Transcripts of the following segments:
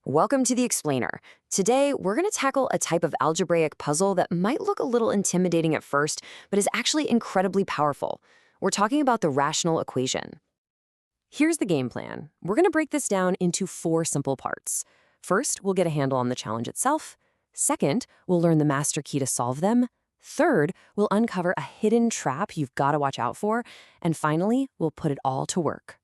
Welcome to the Explainer. Today, we're going to tackle a type of algebraic puzzle that might look a little intimidating at first, but is actually incredibly powerful. We're talking about the rational equation. Here's the game plan. We're going to break this down into 4 simple parts. First, we'll get a handle on the challenge itself. Second, we'll learn the master key to solve them. Third, we'll uncover a hidden trap you've got to watch out for. And finally, we'll put it all to work.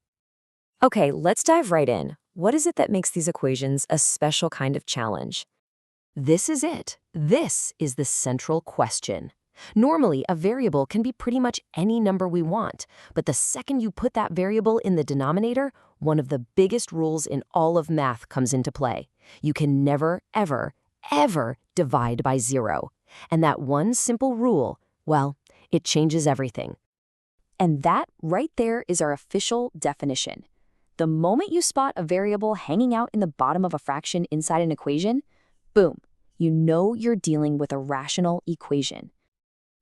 Okay, let's dive right in. What is it that makes these equations a special kind of challenge? This is it. This is the central question. Normally, a variable can be pretty much any number we want, but the second you put that variable in the denominator, one of the biggest rules in all of math comes into play. You can never, ever, ever divide by 0. And that one simple rule, well, it changes everything. And that right there is our official definition. The moment you spot a variable hanging out in the bottom of a fraction inside an equation, boom, you know you're dealing with a rational equation.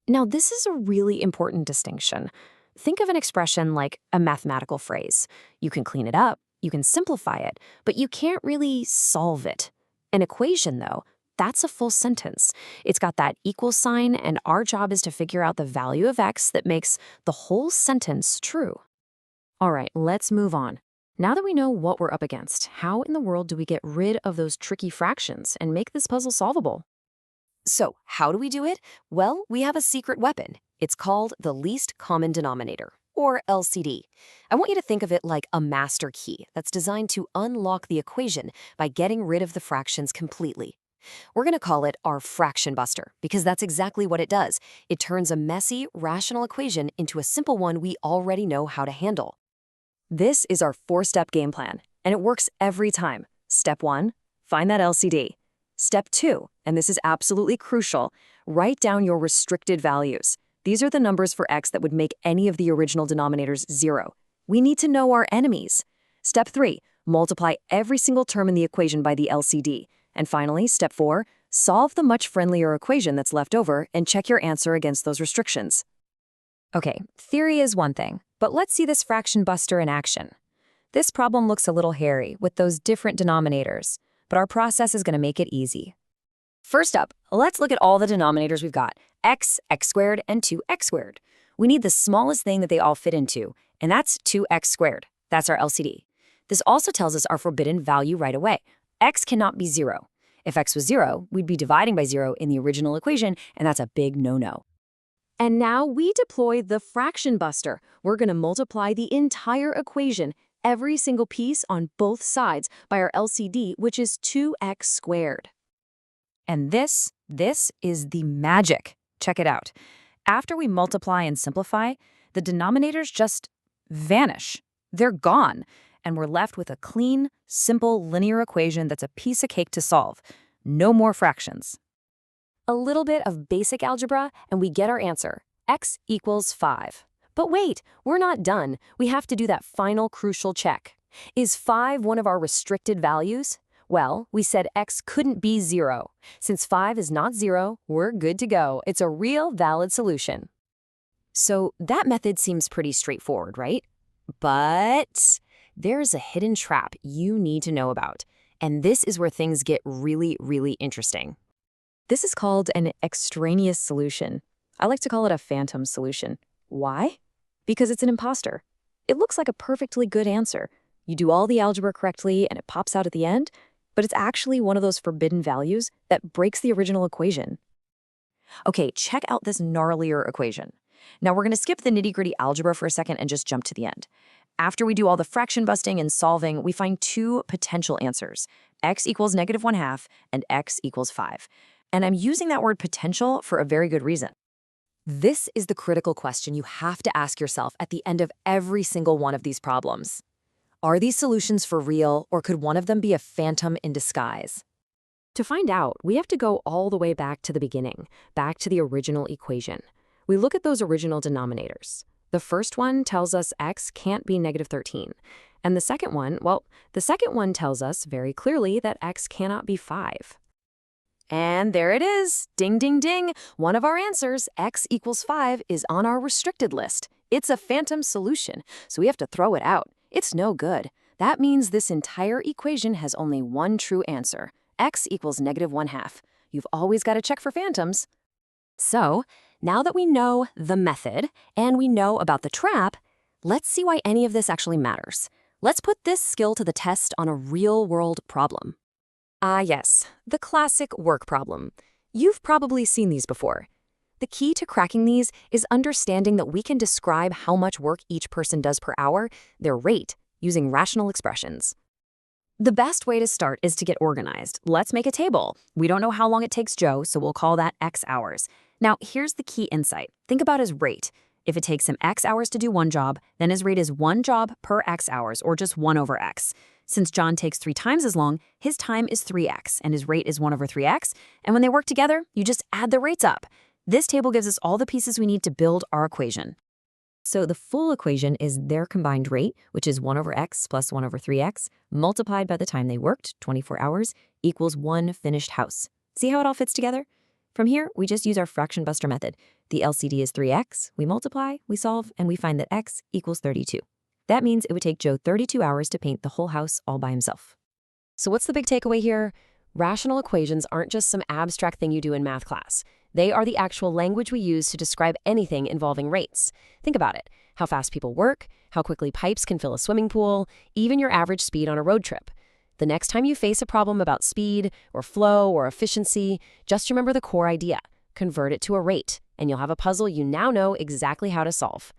Now, this is a really important distinction. Think of an expression like a mathematical phrase. You can clean it up, you can simplify it, but you can't really solve it. An equation, though, that's a full sentence. It's got that equal sign, and our job is to figure out the value of x that makes the whole sentence true. All right, let's move on. Now that we know what we're up against, how in the world do we get rid of those tricky fractions and make this puzzle solvable? So, how do we do it? Well, we have a secret weapon. It's called the least common denominator, or LCD. I want you to think of it like a master key that's designed to unlock the equation by getting rid of the fractions completely. We're going to call it our fraction buster, because that's exactly what it does. It turns a messy, rational equation into a simple one we already know how to handle. This is our 4-step game plan, and it works every time. Step 1, find that LCD. Step 2, and this is absolutely crucial, write down your restricted values. These are the numbers for x that would make any of the original denominators 0. We need to know our enemies. Step 3, multiply every single term in the equation by the LCD. And finally, step 4, solve the much friendlier equation that's left over and check your answer against those restrictions. Okay, theory is one thing, but let's see this fraction buster in action. This problem looks a little hairy with those different denominators, but our process is going to make it easy. First up, let's look at all the denominators we've got, x, x squared, and 2x squared. We need the smallest thing that they all fit into, and that's 2x squared. That's our LCD. This also tells us our forbidden value right away. X cannot be 0. If x was 0, we'd be dividing by 0 in the original equation, and that's a big no-no. And now we deploy the fraction buster. We're going to multiply the entire equation, every single piece on both sides, by our LCD, which is 2x squared. And this is the magic. Check it out. After we multiply and simplify, the denominators just vanish. They're gone, and we're left with a clean, simple linear equation that's a piece of cake to solve. No more fractions. A little bit of basic algebra, and we get our answer. X equals 5. But wait, we're not done. We have to do that final crucial check. Is 5 one of our restricted values? Well, we said x couldn't be 0. Since 5 is not 0, we're good to go. It's a real valid solution. So that method seems pretty straightforward, right? But there's a hidden trap you need to know about. And this is where things get really, really interesting. This is called an extraneous solution. I like to call it a phantom solution. Why? Because it's an imposter. It looks like a perfectly good answer. You do all the algebra correctly and it pops out at the end, but it's actually one of those forbidden values that breaks the original equation. Okay, check out this gnarlier equation. Now we're going to skip the nitty-gritty algebra for a second and just jump to the end. After we do all the fraction busting and solving, we find 2 potential answers. X equals -1/2 and x equals 5. And I'm using that word potential for a very good reason. This is the critical question you have to ask yourself at the end of every single one of these problems. Are these solutions for real, or could one of them be a phantom in disguise? To find out, we have to go all the way back to the beginning, back to the original equation. We look at those original denominators. The first one tells us x can't be -13. And the second one tells us very clearly that x cannot be 5. And there it is. Ding, ding, ding. One of our answers, x equals 5, is on our restricted list. It's a phantom solution, so we have to throw it out. It's no good. That means this entire equation has only one true answer. X equals -1/2. You've always got to check for phantoms. So, now that we know the method and we know about the trap, let's see why any of this actually matters. Let's put this skill to the test on a real-world problem. Yes, the classic work problem. You've probably seen these before. The key to cracking these is understanding that we can describe how much work each person does per hour, their rate, using rational expressions. The best way to start is to get organized. Let's make a table. We don't know how long it takes Joe, so we'll call that X hours. Now, here's the key insight. Think about his rate. If it takes him X hours to do one job, then his rate is one job per X hours, or just 1/X. Since John takes 3 times as long, his time is 3X, and his rate is 1/3X, and when they work together, you just add the rates up. This table gives us all the pieces we need to build our equation. So the full equation is their combined rate, which is 1/X plus 1/3X, multiplied by the time they worked, 24 hours, equals one finished house. See how it all fits together? From here, we just use our fraction buster method. The LCD is 3X, we multiply, we solve, and we find that X equals 32. That means it would take Joe 32 hours to paint the whole house all by himself. So what's the big takeaway here? Rational equations aren't just some abstract thing you do in math class. They are the actual language we use to describe anything involving rates. Think about it. How fast people work, how quickly pipes can fill a swimming pool, even your average speed on a road trip. The next time you face a problem about speed or flow or efficiency, just remember the core idea. Convert it to a rate, and you'll have a puzzle you now know exactly how to solve.